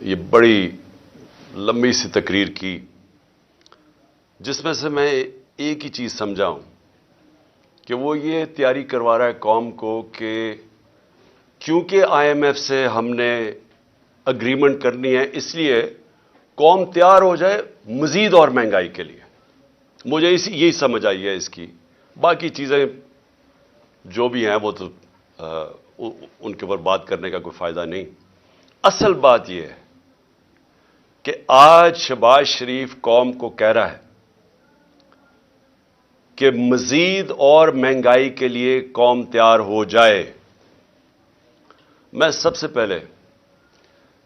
یہ بڑی لمبی سی تقریر کی جس میں سے میں ایک ہی چیز سمجھا ہوں کہ وہ یہ تیاری کروا رہا ہے قوم کو کہ کیونکہ آئی ایم ایف سے ہم نے اگریمنٹ کرنی ہے اس لیے قوم تیار ہو جائے مزید اور مہنگائی کے لیے. مجھے یہی سمجھ آئی ہے اس کی. باقی چیزیں جو بھی ہیں وہ تو ان کے اوپر بات کرنے کا کوئی فائدہ نہیں. اصل بات یہ ہے کہ آج شہباز شریف قوم کو کہہ رہا ہے کہ مزید اور مہنگائی کے لیے قوم تیار ہو جائے. میں سب سے پہلے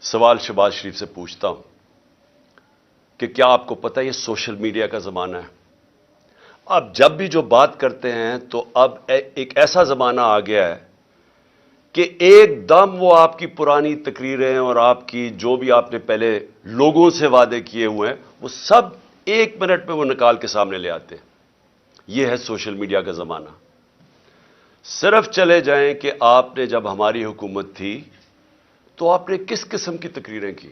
سوال شہباز شریف سے پوچھتا ہوں کہ کیا آپ کو پتہ ہے یہ سوشل میڈیا کا زمانہ ہے؟ اب جب بھی جو بات کرتے ہیں تو اب ایک ایسا زمانہ آ گیا ہے کہ ایک دم وہ آپ کی پرانی تقریریں اور آپ کی جو بھی آپ نے پہلے لوگوں سے وعدے کیے ہوئے ہیں وہ سب 1 منٹ میں وہ نکال کے سامنے لے آتے ہیں. یہ ہے سوشل میڈیا کا زمانہ. صرف چلے جائیں کہ آپ نے جب ہماری حکومت تھی تو آپ نے کس قسم کی تقریریں کی.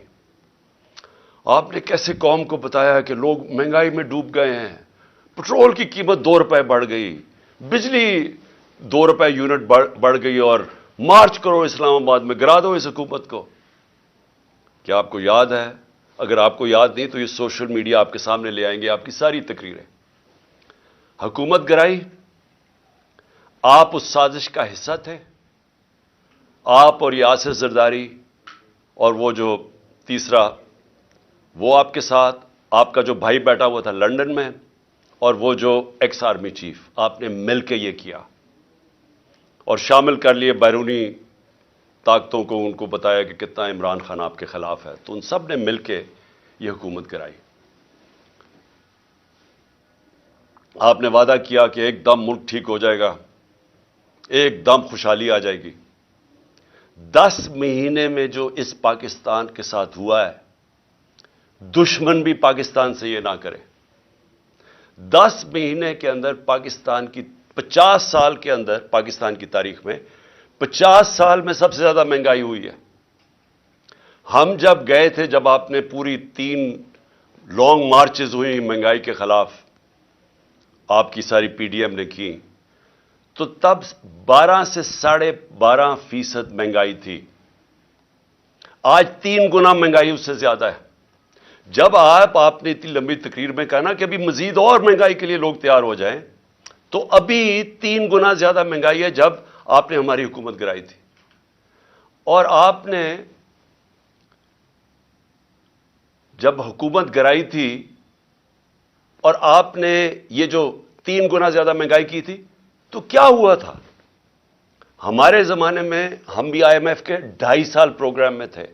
آپ نے کیسے قوم کو بتایا کہ لوگ مہنگائی میں ڈوب گئے ہیں. پٹرول کی قیمت 2 روپے بڑھ گئی, بجلی 2 روپے یونٹ بڑھ گئی, اور مارچ کرو اسلام آباد میں, گرا دو اس حکومت کو. کیا آپ کو یاد ہے؟ اگر آپ کو یاد نہیں تو یہ سوشل میڈیا آپ کے سامنے لے آئیں گے آپ کی ساری تقریریں. حکومت گرائی, آپ اس سازش کا حصہ تھے. آپ اور یاسر زرداری اور وہ جو تیسرا وہ آپ کے ساتھ, آپ کا جو بھائی بیٹھا ہوا تھا لندن میں, اور وہ جو ایکس آرمی چیف, آپ نے مل کے یہ کیا اور شامل کر لیے بیرونی طاقتوں کو. ان کو بتایا کہ کتنا عمران خان آپ کے خلاف ہے, تو ان سب نے مل کے یہ حکومت کرائی. آپ نے وعدہ کیا کہ ایک دم ملک ٹھیک ہو جائے گا, ایک دم خوشحالی آ جائے گی. 10 مہینے میں جو اس پاکستان کے ساتھ ہوا ہے, دشمن بھی پاکستان سے یہ نہ کرے. 10 مہینے کے اندر پاکستان کی 50 سال کے اندر, پاکستان کی تاریخ میں 50 سال میں سب سے زیادہ مہنگائی ہوئی ہے. ہم جب گئے تھے, جب آپ نے پوری 3 لانگ مارچز ہوئی مہنگائی کے خلاف, آپ کی ساری پی ڈی ایم نے کی, تو تب 12 سے 12.5% مہنگائی تھی. آج 3 گنا مہنگائی اس سے زیادہ ہے. جب آپ نے اتنی لمبی تقریر میں کہا نا کہ ابھی مزید اور مہنگائی کے لیے لوگ تیار ہو جائیں, تو ابھی 3 گنا زیادہ مہنگائی ہے جب آپ نے ہماری حکومت گرائی تھی. اور آپ نے جب حکومت گرائی تھی اور آپ نے یہ جو 3 گنا زیادہ مہنگائی کی تھی, تو کیا ہوا تھا؟ ہمارے زمانے میں ہم بھی آئی ایم ایف کے 2.5 سال پروگرام میں تھے.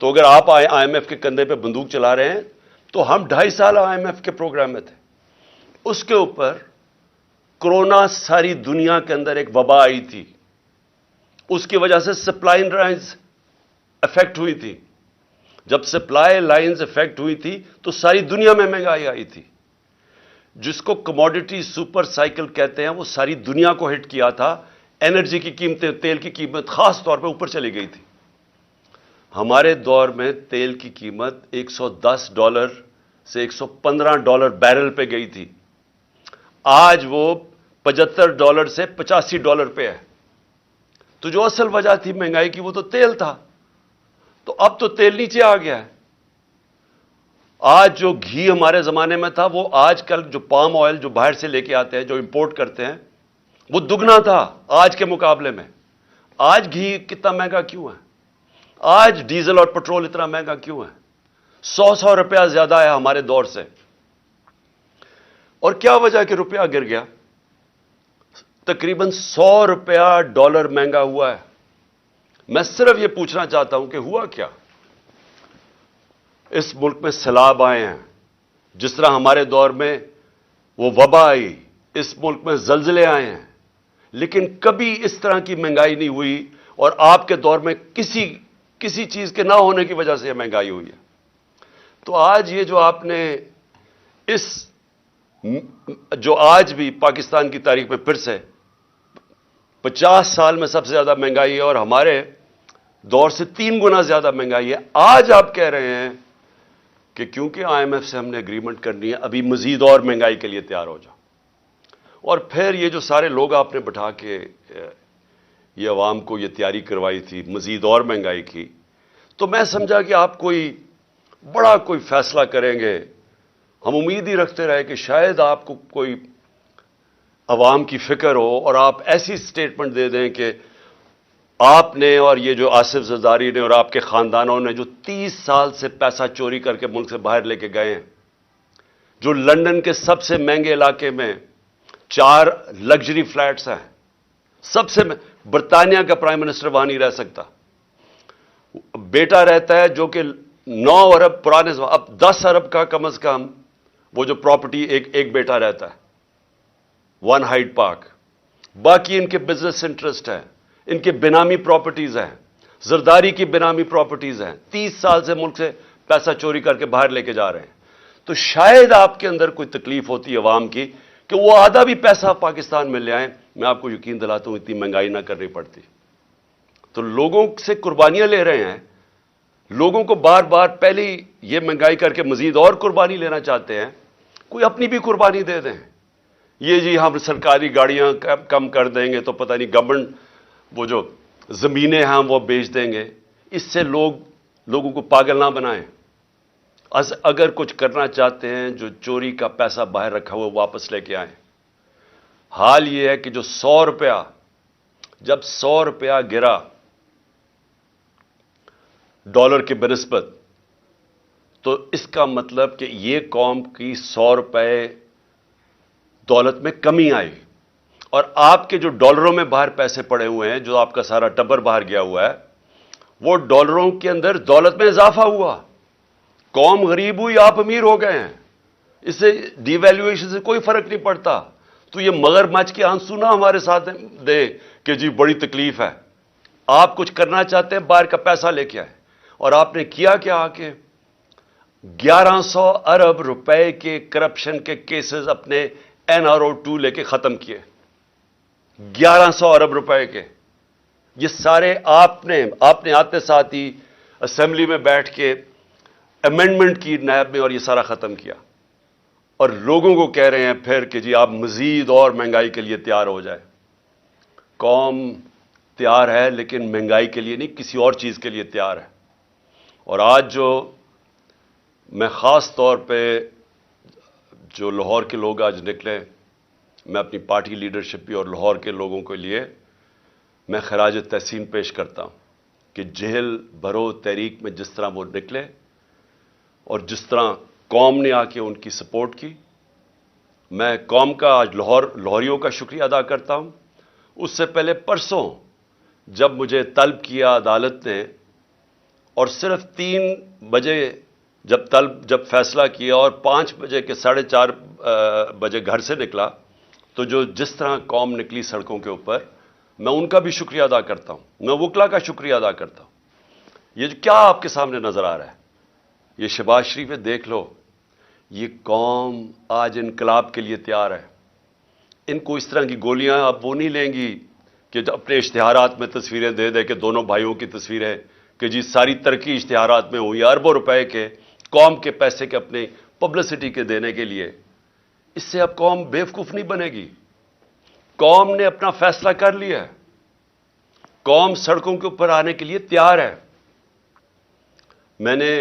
تو اگر آپ آئی ایم ایف کے کندھے پہ بندوق چلا رہے ہیں تو ہم 2.5 سال آئی ایم ایف کے پروگرام میں تھے. اس کے اوپر کورونا ساری دنیا کے اندر ایک وبا آئی تھی, اس کی وجہ سے سپلائی لائنز افیکٹ ہوئی تھی. جب سپلائی لائنز افیکٹ ہوئی تھی تو ساری دنیا میں مہنگائی آئی تھی. جس کو کموڈٹی سپر سائیکل کہتے ہیں, وہ ساری دنیا کو ہٹ کیا تھا. انرجی کی قیمتیں, تیل کی قیمت خاص طور پہ اوپر چلی گئی تھی. ہمارے دور میں تیل کی قیمت $110 سے $115 بیرل پہ گئی تھی. آج وہ $75 سے $85 پہ ہے. تو جو اصل وجہ تھی مہنگائی کی وہ تو تیل تھا. تو اب تو تیل نیچے آ گیا ہے. آج جو گھی ہمارے زمانے میں تھا, وہ آج کل جو پام آئل جو باہر سے لے کے آتے ہیں, جو امپورٹ کرتے ہیں, وہ دگنا تھا آج کے مقابلے میں. آج گھی کتنا مہنگا کیوں ہے؟ آج ڈیزل اور پٹرول اتنا مہنگا کیوں ہے؟ 100 روپیہ زیادہ ہے ہمارے دور سے. اور کیا وجہ کہ روپیہ گر گیا؟ تقریباً $100 مہنگا ہوا ہے. میں صرف یہ پوچھنا چاہتا ہوں کہ ہوا کیا؟ اس ملک میں سیلاب آئے ہیں, جس طرح ہمارے دور میں وہ وبا آئی. اس ملک میں زلزلے آئے ہیں, لیکن کبھی اس طرح کی مہنگائی نہیں ہوئی. اور آپ کے دور میں کسی چیز کے نہ ہونے کی وجہ سے یہ مہنگائی ہوئی ہے. تو آج یہ جو آپ نے جو آج بھی پاکستان کی تاریخ میں پھر سے 50 سال میں سب سے زیادہ مہنگائی ہے, اور ہمارے دور سے 3 گنا زیادہ مہنگائی ہے. آج آپ کہہ رہے ہیں کہ کیونکہ آئی ایم ایف سے ہم نے اگریمنٹ کرنی ہے ابھی مزید اور مہنگائی کے لیے تیار ہو جاؤ. اور پھر یہ جو سارے لوگ آپ نے بٹھا کے یہ عوام کو یہ تیاری کروائی تھی مزید اور مہنگائی کی, تو میں سمجھا کہ آپ کوئی بڑا کوئی فیصلہ کریں گے. ہم امید ہی رکھتے رہے کہ شاید آپ کو کوئی عوام کی فکر ہو اور آپ ایسی سٹیٹمنٹ دے دیں کہ آپ نے اور یہ جو آصف زرداری نے اور آپ کے خاندانوں نے جو 30 سال سے پیسہ چوری کر کے ملک سے باہر لے کے گئے ہیں, جو لندن کے سب سے مہنگے علاقے میں 4 لگژری فلیٹس ہیں, سب سے برطانیہ کا پرائم منسٹر وہاں نہیں رہ سکتا, بیٹا رہتا ہے جو کہ 9 ارب پرانے اب 10 ارب کا کم از کم وہ جو پراپرٹی ایک بیٹا رہتا ہے 1 ہائیڈ پارک. باقی ان کے بزنس انٹرسٹ ہے, ان کے بینامی پراپرٹیز ہیں, زرداری کی بینامی پراپرٹیز ہیں, 30 سال سے ملک سے پیسہ چوری کر کے باہر لے کے جا رہے ہیں. تو شاید آپ کے اندر کوئی تکلیف ہوتی ہے عوام کی کہ وہ آدھا بھی پیسہ پاکستان میں لے آئیں. میں آپ کو یقین دلاتا ہوں اتنی مہنگائی نہ کرنی پڑتی. تو لوگوں سے قربانیاں لے رہے ہیں, لوگوں کو بار بار پہلے یہ مہنگائی کر کے مزید اور قربانی لینا چاہتے ہیں. کوئی اپنی بھی قربانی دے دیں. یہ جی ہم سرکاری گاڑیاں کم کر دیں گے تو پتہ نہیں گورنمنٹ وہ جو زمینیں ہیں وہ بیچ دیں گے. اس سے لوگوں کو پاگل نہ بنائیں. اگر کچھ کرنا چاہتے ہیں جو چوری کا پیسہ باہر رکھا ہوا واپس لے کے آئیں. حال یہ ہے کہ جو 100 روپیہ جب 100 روپیہ گرا ڈالر کے بنسبت, تو اس کا مطلب کہ یہ قوم کی 100 روپے دولت میں کمی آئی. اور آپ کے جو ڈالروں میں باہر پیسے پڑے ہوئے ہیں, جو آپ کا سارا ٹبر باہر گیا ہوا ہے, وہ ڈالروں کے اندر دولت میں اضافہ ہوا. قوم غریب ہوئی, آپ امیر ہو گئے ہیں. اس سے ڈی ویلیویشن سے کوئی فرق نہیں پڑتا. تو یہ مگر مچ کے آنسو نہ ہمارے ساتھ دیں کہ جی بڑی تکلیف ہے. آپ کچھ کرنا چاہتے ہیں باہر کا پیسہ لے کے آئے. اور آپ نے کیا کیا آ کے 1100 ارب روپے کے کرپشن کے کیسز اپنے NRO2 لے کے ختم کیے. 1100 ارب روپے کے. یہ سارے آپ نے آتے ساتھ ہی اسمبلی میں بیٹھ کے امینڈمنٹ کی نیب میں اور یہ سارا ختم کیا. اور لوگوں کو کہہ رہے ہیں پھر کہ جی آپ مزید اور مہنگائی کے لیے تیار ہو جائے. قوم تیار ہے لیکن مہنگائی کے لیے نہیں, کسی اور چیز کے لیے تیار ہے. اور آج جو میں خاص طور پہ جو لاہور کے لوگ آج نکلے, میں اپنی پارٹی لیڈرشپ بھی اور لاہور کے لوگوں کے لیے میں خراج تحسین پیش کرتا ہوں کہ جہل بھرو تحریک میں جس طرح وہ نکلے اور جس طرح قوم نے آ کے ان کی سپورٹ کی. میں قوم کا آج لاہوریوں کا شکریہ ادا کرتا ہوں. اس سے پہلے پرسوں جب مجھے طلب کیا عدالت نے اور صرف 3 بجے جب فیصلہ کیا اور 5 بجے کے 4:30 بجے گھر سے نکلا, تو جس طرح قوم نکلی سڑکوں کے اوپر, میں ان کا بھی شکریہ ادا کرتا ہوں. میں وکلا کا شکریہ ادا کرتا ہوں. یہ جو کیا آپ کے سامنے نظر آ رہا ہے, یہ شہباز شریف ہے, دیکھ لو. یہ قوم آج انقلاب کے لیے تیار ہے. ان کو اس طرح کی گولیاں اب وہ نہیں لیں گی کہ اپنے اشتہارات میں تصویریں دے دے کہ دونوں بھائیوں کی تصویریں کہ جی ساری ترقی اشتہارات میں ہوئی, اربوں روپے کے قوم کے پیسے کے اپنے پبلسٹی کے دینے کے لیے. اس سے اب قوم بیوقوف نہیں بنے گی. قوم نے اپنا فیصلہ کر لیا ہے. قوم سڑکوں کے اوپر آنے کے لیے تیار ہے. میں نے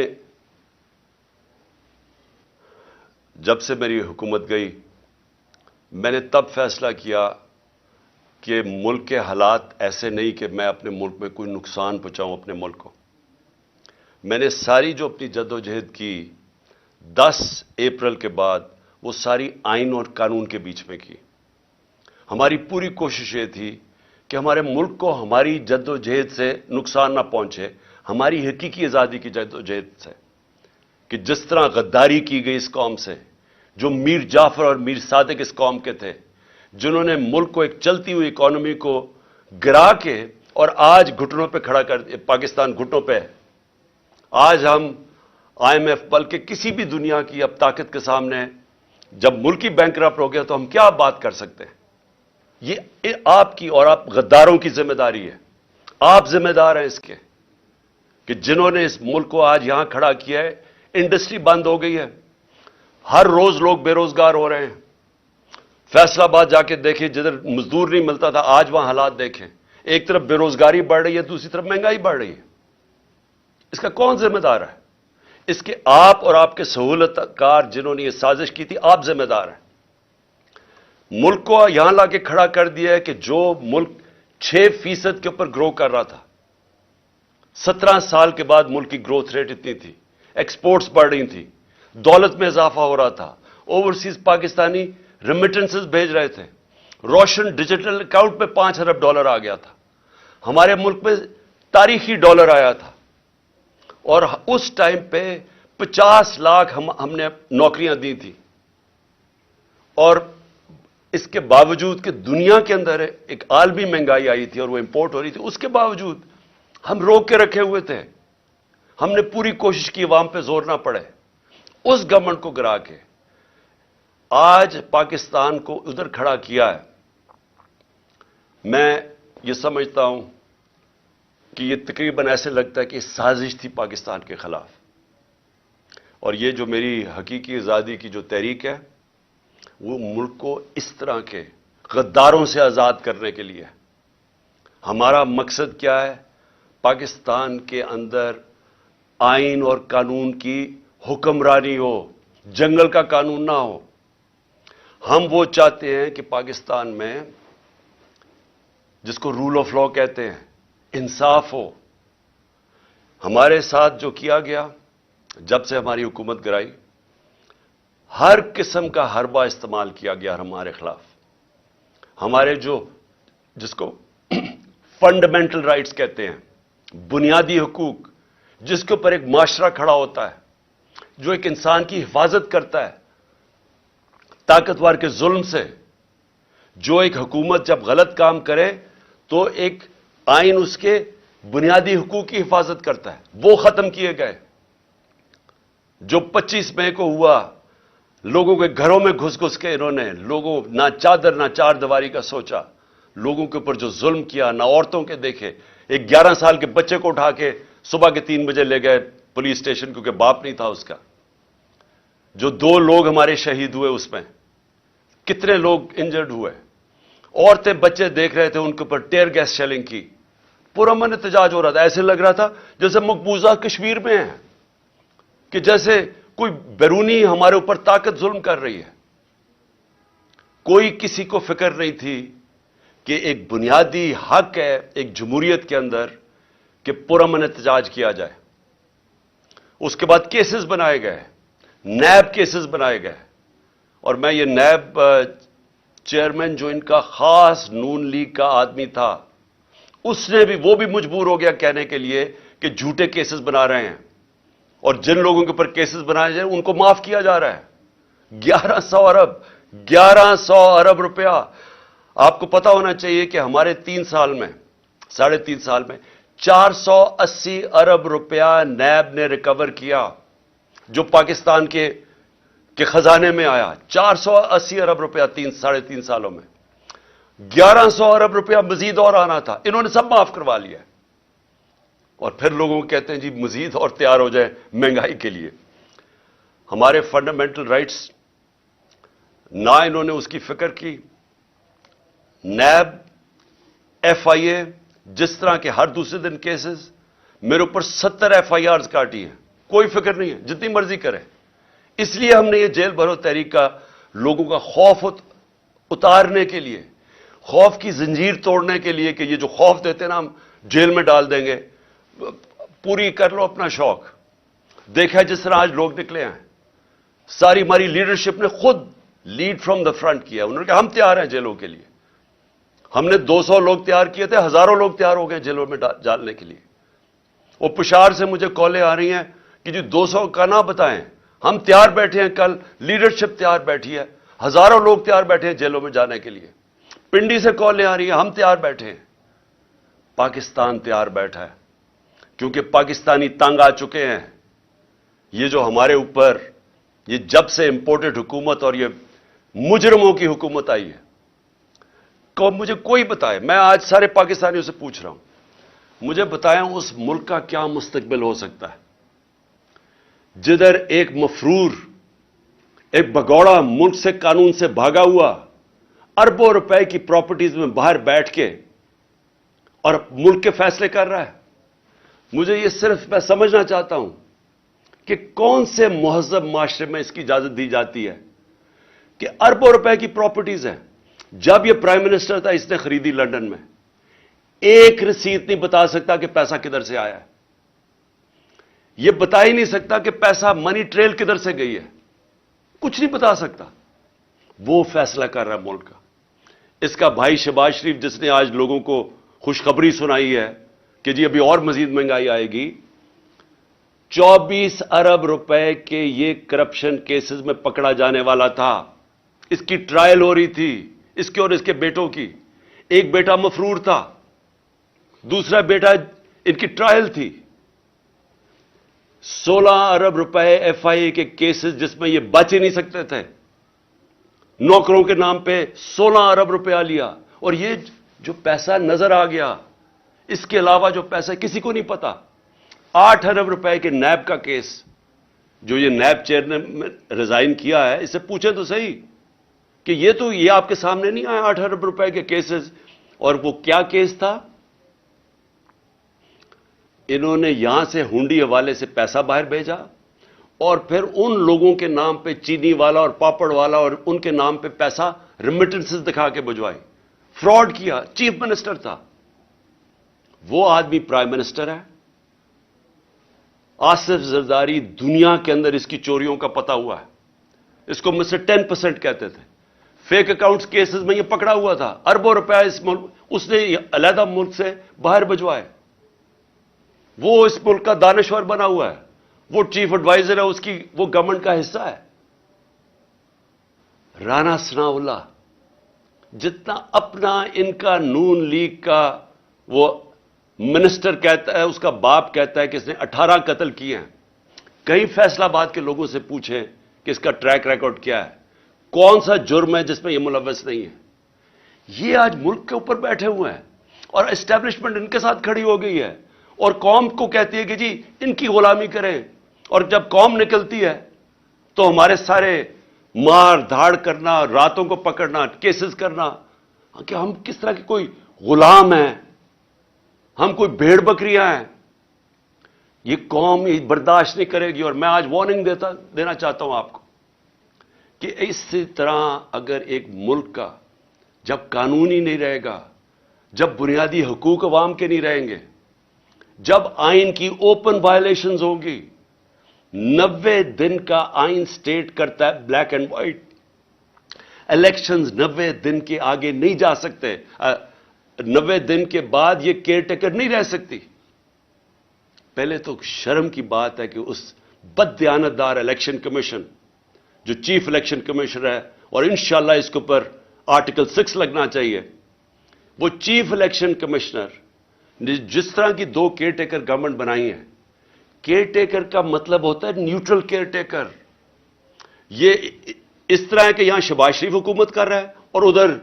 جب سے میری حکومت گئی, میں نے تب فیصلہ کیا کہ ملک کے حالات ایسے نہیں کہ میں اپنے ملک میں کوئی نقصان پہنچاؤں اپنے ملک کو. میں نے ساری جو اپنی جدوجہد کی 10 اپریل کے بعد وہ ساری آئین اور قانون کے بیچ میں کی. ہماری پوری کوشش یہ تھی کہ ہمارے ملک کو ہماری جدوجہد سے نقصان نہ پہنچے, ہماری حقیقی آزادی کی جدوجہد سے. کہ جس طرح غداری کی گئی اس قوم سے, جو میر جعفر اور میر صادق اس قوم کے تھے, جنہوں نے ملک کو ایک چلتی ہوئی اکانومی کو گرا کے اور آج گھٹنوں پہ کھڑا کر پاکستان گھٹنوں پہ ہے. آج ہم IMF بلکہ کسی بھی دنیا کی اب طاقت کے سامنے جب ملکی بینکرپٹ ہو گیا تو ہم کیا بات کر سکتے ہیں. یہ آپ کی اور آپ غداروں کی ذمہ داری ہے. آپ ذمہ دار ہیں اس کے. کہ جنہوں نے اس ملک کو آج یہاں کھڑا کیا ہے، انڈسٹری بند ہو گئی ہے، ہر روز لوگ بے روزگار ہو رہے ہیں. فیصل آباد جا کے دیکھیں، جدھر مزدور نہیں ملتا تھا آج وہاں حالات دیکھیں. ایک طرف بے روزگاری بڑھ رہی ہے، دوسری طرف مہنگائی بڑھ رہی ہے. اس کا کون ذمہ دار ہے؟ اس کے آپ اور آپ کے سہولت کار جنہوں نے یہ سازش کی تھی، آپ ذمہ دار ہیں. ملک کو یہاں لا کے کھڑا کر دیا ہے کہ جو ملک 6% کے اوپر گرو کر رہا تھا، 17 سال کے بعد ملک کی گروتھ ریٹ اتنی تھی، ایکسپورٹس بڑھ رہی تھی، دولت میں اضافہ ہو رہا تھا، اوورسیز پاکستانی ریمیٹنسز بھیج رہے تھے، روشن ڈیجیٹل اکاؤنٹ میں $5 ارب آ گیا تھا، ہمارے ملک میں تاریخی ڈالر آیا تھا، اور اس ٹائم پہ 50 لاکھ ہم نے نوکریاں دی تھی. اور اس کے باوجود کہ دنیا کے اندر ایک عالمی مہنگائی آئی تھی اور وہ امپورٹ ہو رہی تھی، اس کے باوجود ہم روک کے رکھے ہوئے تھے. ہم نے پوری کوشش کی عوام پہ زور نہ پڑے. اس گورنمنٹ کو گرا کے آج پاکستان کو ادھر کھڑا کیا ہے. میں یہ سمجھتا ہوں کہ یہ تقریباً ایسے لگتا ہے کہ سازش تھی پاکستان کے خلاف. اور یہ جو میری حقیقی آزادی کی جو تحریک ہے، وہ ملک کو اس طرح کے غداروں سے آزاد کرنے کے لیے. ہمارا مقصد کیا ہے؟ پاکستان کے اندر آئین اور قانون کی حکمرانی ہو، جنگل کا قانون نہ ہو. ہم وہ چاہتے ہیں کہ پاکستان میں، جس کو رول آف لا کہتے ہیں، انصاف ہو. ہمارے ساتھ جو کیا گیا جب سے ہماری حکومت گرائی، ہر قسم کا حربہ استعمال کیا گیا ہمارے خلاف. ہمارے جس کو فنڈامنٹل رائٹس کہتے ہیں، بنیادی حقوق، جس کے اوپر ایک معاشرہ کھڑا ہوتا ہے، جو ایک انسان کی حفاظت کرتا ہے طاقتور کے ظلم سے. جو ایک حکومت جب غلط کام کرے تو ایک آئین اس کے بنیادی حقوق کی حفاظت کرتا ہے، وہ ختم کیے گئے. جو 25 مئی کو ہوا، لوگوں کے گھروں میں گھس گھس کے انہوں نے، لوگوں نہ چادر نہ چار دیواری کا سوچا، لوگوں کے اوپر جو ظلم کیا، نہ عورتوں کے دیکھے. ایک 11 سال کے بچے کو اٹھا کے صبح کے 3 بجے لے گئے پولیس اسٹیشن، کیونکہ باپ نہیں تھا اس کا. جو 2 لوگ ہمارے شہید ہوئے، اس میں کتنے لوگ انجرڈ ہوئے. عورتیں بچے دیکھ رہے تھے، ان کے اوپر ٹیئر گیس شیلنگ کی. پرامن احتجاج ہو رہا تھا. ایسے لگ رہا تھا جیسے مقبوضہ کشمیر میں ہے، کہ جیسے کوئی بیرونی ہمارے اوپر طاقت ظلم کر رہی ہے. کوئی کسی کو فکر نہیں تھی کہ ایک بنیادی حق ہے ایک جمہوریت کے اندر کہ پرامن احتجاج کیا جائے. اس کے بعد کیسز بنائے گئے، نیب کیسز بنائے گئے. اور میں یہ نیب چیئرمین جو ان کا خاص نون لیگ کا آدمی تھا، اس نے بھی، وہ بھی مجبور ہو گیا کہنے کے لیے کہ جھوٹے کیسز بنا رہے ہیں، اور جن لوگوں کے اوپر کیسز بنائے جائیں ان کو معاف کیا جا رہا ہے. 1100 ارب روپیہ. آپ کو پتا ہونا چاہیے کہ ہمارے 3 سال میں، 3.5 سال میں 480 ارب روپیہ نیب نے ریکور کیا، جو پاکستان کے خزانے میں آیا. 480 ارب روپیہ 3.5 سالوں میں. 1100 ارب روپیہ مزید اور آنا تھا، انہوں نے سب معاف کروا لیا. اور پھر لوگوں کو کہتے ہیں جی مزید اور تیار ہو جائے مہنگائی کے لیے. ہمارے فنڈامنٹل رائٹس نہ انہوں نے اس کی فکر کی. نیب، ایف آئی اے، جس طرح کے ہر دوسرے دن کیسز، میرے اوپر 70 ایف آئی آرز کاٹی ہیں. کوئی فکر نہیں ہے، جتنی مرضی کرے. اس لیے ہم نے یہ جیل بھرو تحریک کا لوگوں کا خوف اتارنے کے لیے، خوف کی زنجیر توڑنے کے لیے، کہ یہ جو خوف دیتے ہیں نا ہم جیل میں ڈال دیں گے، پوری کر لو اپنا شوق. دیکھا جس طرح آج لوگ نکلے ہیں، ساری ہماری لیڈرشپ نے خود لیڈ فرام دا فرنٹ کیا. انہوں نے کہا ہم تیار ہیں جیلوں کے لیے. ہم نے 200 لوگ تیار کیے تھے، ہزاروں لوگ تیار ہو گئے جیلوں میں ڈالنے کے لیے. وہ پشاور سے مجھے کالیں آ رہی ہیں کہ جی 200 کا نہ بتائیں، ہم تیار بیٹھے ہیں. کل لیڈرشپ تیار بیٹھی ہے، ہزاروں لوگ تیار بیٹھے ہیں جیلوں میں جانے کے لیے. پنڈی سے کالیں آ رہی ہیں، ہم تیار بیٹھے ہیں. پاکستان تیار بیٹھا ہے، کیونکہ پاکستانی تنگ آ چکے ہیں. یہ جو ہمارے اوپر یہ جب سے امپورٹڈ حکومت اور یہ مجرموں کی حکومت آئی ہے، مجھے کوئی بتائے. میں آج سارے پاکستانیوں سے پوچھ رہا ہوں، مجھے بتائیں اس ملک کا کیا مستقبل ہو سکتا ہے جدھر ایک مفرور، ایک بگوڑا ملک سے، قانون سے بھاگا ہوا اربوں روپے کی پراپرٹیز میں باہر بیٹھ کے اور ملک کے فیصلے کر رہا ہے. مجھے یہ صرف میں سمجھنا چاہتا ہوں کہ کون سے مہذب معاشرے میں اس کی اجازت دی جاتی ہے کہ اربوں روپے کی پراپرٹیز ہیں. جب یہ پرائم منسٹر تھا اس نے خریدی لندن میں، ایک رسید نہیں بتا سکتا کہ پیسہ کدھر سے آیا ہے. یہ بتا ہی نہیں سکتا کہ پیسہ منی ٹریل کدھر سے گئی ہے، کچھ نہیں بتا سکتا. وہ فیصلہ کر رہا ہے ملک کا. اس کا بھائی شہباز شریف جس نے آج لوگوں کو خوشخبری سنائی ہے کہ جی ابھی اور مزید مہنگائی آئے گی، 24 ارب روپے کے یہ کرپشن کیسز میں پکڑا جانے والا تھا. اس کی ٹرائل ہو رہی تھی، اس کے اور اس کے بیٹوں کی. ایک بیٹا مفرور تھا، دوسرا بیٹا ان کی ٹرائل تھی. 16 ارب روپے ایف آئی اے کے کیسز جس میں یہ بچ ہی نہیں سکتے تھے. نوکروں کے نام پہ 16 ارب روپیہ لیا. اور یہ جو پیسہ نظر آ گیا، اس کے علاوہ جو پیسہ کسی کو نہیں پتا. 8 ارب روپے کے نیب کا کیس، جو یہ نیب چیئر نے ریزائن کیا ہے، اس سے پوچھیں تو صحیح کہ یہ آپ کے سامنے نہیں آیا 8 ارب روپے کے کیسز. اور وہ کیا کیس تھا؟ انہوں نے یہاں سے ہنڈی حوالے سے پیسہ باہر بھیجا اور پھر ان لوگوں کے نام پہ چینی والا اور پاپڑ والا اور ان کے نام پہ پیسہ ریمیٹنسز دکھا کے بھجوائی. فراڈ کیا. چیف منسٹر تھا وہ آدمی، پرائم منسٹر ہے. آصف زرداری دنیا کے اندر اس کی چوریوں کا پتہ ہوا ہے. اس کو مسٹر 10% کہتے تھے. فیک اکاؤنٹس کیسز میں یہ پکڑا ہوا تھا. اربوں روپے اس ملک اس نے علیحدہ ملک سے باہر بھجوائے. وہ اس ملک کا دانشور بنا ہوا ہے، وہ چیف ایڈوائزر ہے اس کی، وہ گورنمنٹ کا حصہ ہے. رانا ثناء اللہ جتنا اپنا ان کا نون لیگ کا وہ منسٹر کہتا ہے، اس کا باپ کہتا ہے کہ اس نے 18 قتل کیے ہیں. کئی فیصلہ آباد کے لوگوں سے پوچھیں کہ اس کا ٹریک ریکارڈ کیا ہے، کون سا جرم ہے جس میں یہ ملوث نہیں ہے. یہ آج ملک کے اوپر بیٹھے ہوئے ہیں اور اسٹیبلشمنٹ ان کے ساتھ کھڑی ہو گئی ہے اور قوم کو کہتی ہے کہ جی ان کی غلامی کریں. اور جب قوم نکلتی ہے تو ہمارے سارے مار دھاڑ کرنا، راتوں کو پکڑنا، کیسز کرنا کہ ہم کس طرح کے کوئی غلام ہیں، ہم کوئی بھیڑ بکریاں ہیں. یہ قوم یہ برداشت نہیں کرے گی. اور میں آج وارننگ دینا چاہتا ہوں آپ کو کہ اسی طرح اگر ایک ملک کا جب قانون ہی نہیں رہے گا، جب بنیادی حقوق عوام کے نہیں رہیں گے، جب آئین کی اوپن وائلیشنز ہوں گی. 90 دن کا آئین سٹیٹ کرتا ہے بلیک اینڈ وائٹ. الیکشنز 90 دن کے آگے نہیں جا سکتے. 90 دن کے بعد یہ کیئر ٹیکر نہیں رہ سکتی. پہلے تو شرم کی بات ہے کہ اس بددیانتدار الیکشن کمیشن جو چیف الیکشن کمیشنر ہے، اور انشاءاللہ اس کے اوپر آرٹیکل 6 لگنا چاہیے، وہ چیف الیکشن کمشنر نے جس طرح کی 2 کیئر ٹیکر گورنمنٹ بنائی ہیں. کیئر ٹیکر کا مطلب ہوتا ہے نیوٹرل کیئر ٹیکر. یہ اس طرح ہے کہ یہاں شہباز شریف حکومت کر رہا ہے اور ادھر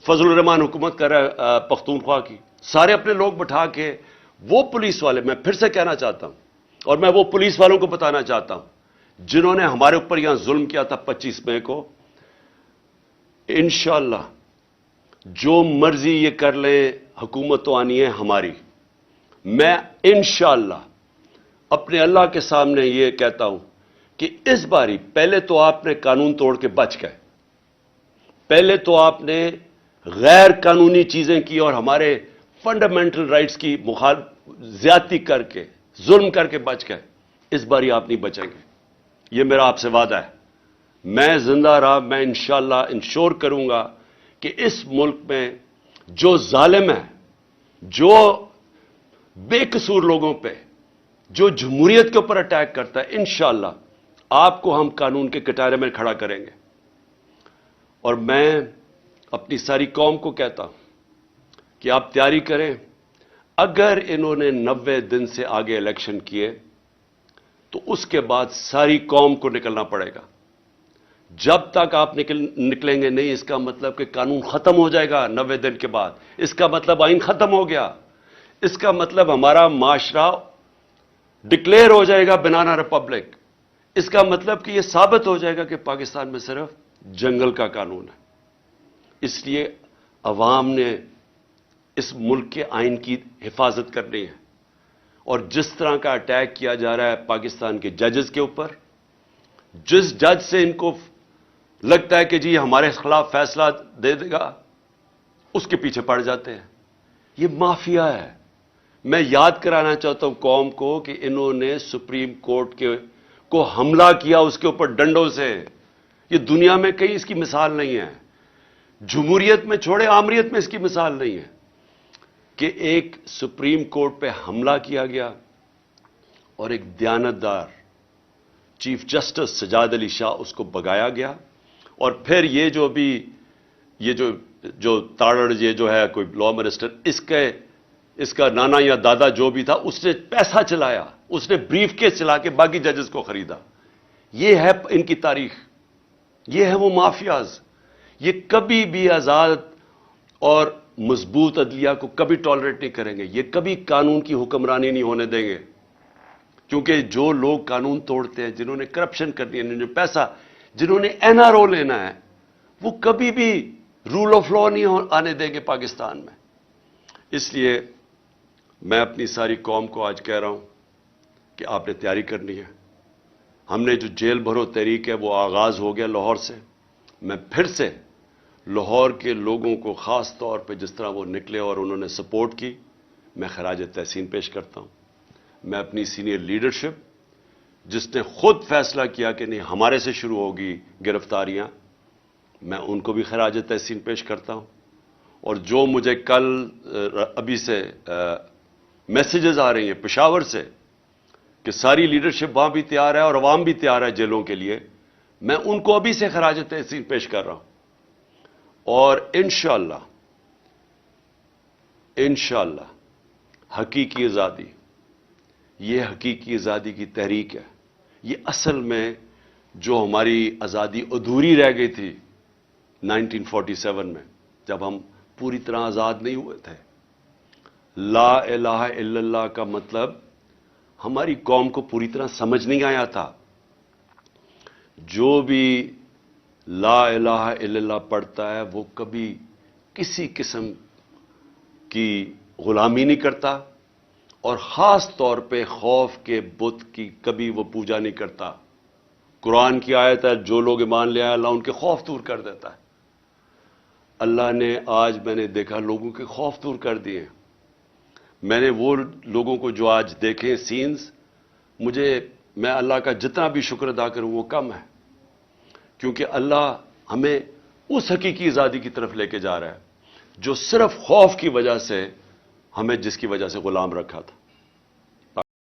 فضل الرحمان حکومت کر رہا ہے پختونخوا کی. سارے اپنے لوگ بٹھا کے وہ پولیس والے، میں پھر سے کہنا چاہتا ہوں اور میں وہ پولیس والوں کو بتانا چاہتا ہوں جنہوں نے ہمارے اوپر یہاں ظلم کیا تھا 25 مئی کو، انشاءاللہ جو مرضی یہ کر لیں، حکومت تو آنی ہے ہماری. میں انشاءاللہ اپنے اللہ کے سامنے یہ کہتا ہوں کہ اس باری پہلے تو آپ نے قانون توڑ کے بچ گئے، پہلے تو آپ نے غیر قانونی چیزیں کی اور ہمارے فنڈامنٹل رائٹس کی زیادتی کر کے، ظلم کر کے بچ گئے. اس باری آپ نہیں بچیں گے، یہ میرا آپ سے وعدہ ہے. میں زندہ رہا، میں انشاءاللہ انشور کروں گا کہ اس ملک میں جو ظالم ہے، جو بے قصور لوگوں پہ، جو جمہوریت کے اوپر اٹیک کرتا ہے، انشاءاللہ آپ کو ہم قانون کے کٹارے میں کھڑا کریں گے. اور میں اپنی ساری قوم کو کہتا ہوں کہ آپ تیاری کریں. اگر انہوں نے 90 دن سے آگے الیکشن کیے تو اس کے بعد ساری قوم کو نکلنا پڑے گا. جب تک آپ نکلیں گے نہیں، اس کا مطلب کہ قانون ختم ہو جائے گا 90 دن کے بعد. اس کا مطلب آئین ختم ہو گیا. اس کا مطلب ہمارا معاشرہ ڈکلیئر ہو جائے گا بنانا ریپبلک. اس کا مطلب کہ یہ ثابت ہو جائے گا کہ پاکستان میں صرف جنگل کا قانون ہے. اس لیے عوام نے اس ملک کے آئین کی حفاظت کرنی ہے. اور جس طرح کا اٹیک کیا جا رہا ہے پاکستان کے ججز کے اوپر، جس جج سے ان کو لگتا ہے کہ جی ہمارے خلاف فیصلہ دے دے گا، اس کے پیچھے پڑ جاتے ہیں. یہ مافیا ہے. میں یاد کرانا چاہتا ہوں قوم کو کہ انہوں نے سپریم کورٹ کو حملہ کیا اس کے اوپر ڈنڈوں سے. یہ دنیا میں کہیں اس کی مثال نہیں ہے. جمہوریت میں چھوڑے، آمریت میں اس کی مثال نہیں ہے کہ ایک سپریم کورٹ پہ حملہ کیا گیا اور ایک دیانتدار چیف جسٹس سجاد علی شاہ اس کو بگایا گیا. اور پھر یہ جو تاڑڑ یہ جو ہے کوئی لا منسٹر، اس کا نانا یا دادا جو بھی تھا، اس نے پیسہ چلایا، اس نے بریف کیس چلا کے باقی ججز کو خریدا. یہ ہے ان کی تاریخ. یہ ہے وہ مافیاز. یہ کبھی بھی آزاد اور مضبوط عدلیہ کو کبھی ٹالریٹ نہیں کریں گے. یہ کبھی قانون کی حکمرانی نہیں ہونے دیں گے. کیونکہ جو لوگ قانون توڑتے ہیں، جنہوں نے کرپشن کرنی ہے، جنہوں نے پیسہ، جنہوں نے این آر او لینا ہے، وہ کبھی بھی رول آف لا نہیں آنے دیں گے پاکستان میں. اس لیے میں اپنی ساری قوم کو آج کہہ رہا ہوں کہ آپ نے تیاری کرنی ہے. ہم نے جو جیل بھرو تحریک ہے وہ آغاز ہو گیا لاہور سے. میں پھر سے لاہور کے لوگوں کو خاص طور پہ جس طرح وہ نکلے اور انہوں نے سپورٹ کی، میں خراج تحسین پیش کرتا ہوں. میں اپنی سینئر لیڈرشپ جس نے خود فیصلہ کیا کہ نہیں ہمارے سے شروع ہوگی گرفتاریاں، میں ان کو بھی خراج تحسین پیش کرتا ہوں. اور جو مجھے کل ابھی سے میسیجز آ رہی ہیں پشاور سے کہ ساری لیڈرشپ وہاں بھی تیار ہے اور عوام بھی تیار ہے جیلوں کے لیے، میں ان کو ابھی سے خراج تحسین پیش کر رہا ہوں. اور انشاءاللہ حقیقی آزادی، یہ حقیقی آزادی کی تحریک ہے. یہ اصل میں جو ہماری آزادی ادھوری رہ گئی تھی 1947 میں، جب ہم پوری طرح آزاد نہیں ہوئے تھے. لا الہ الا اللہ کا مطلب ہماری قوم کو پوری طرح سمجھ نہیں آیا تھا. جو بھی لا الہ الا اللہ پڑھتا ہے وہ کبھی کسی قسم کی غلامی نہیں کرتا، اور خاص طور پہ خوف کے بت کی کبھی وہ پوجا نہیں کرتا. قرآن کی آیت ہے جو لوگ ایمان لے آئے اللہ ان کے خوف دور کر دیتا ہے. اللہ نے آج میں نے دیکھا لوگوں کے خوف دور کر دیے. میں نے وہ لوگوں کو جو آج دیکھے سینز، میں اللہ کا جتنا بھی شکر ادا کروں وہ کم ہے. کیونکہ اللہ ہمیں اس حقیقی آزادی کی طرف لے کے جا رہا ہے جو صرف خوف کی وجہ سے ہمیں جس کی وجہ سے غلام رکھا تھا.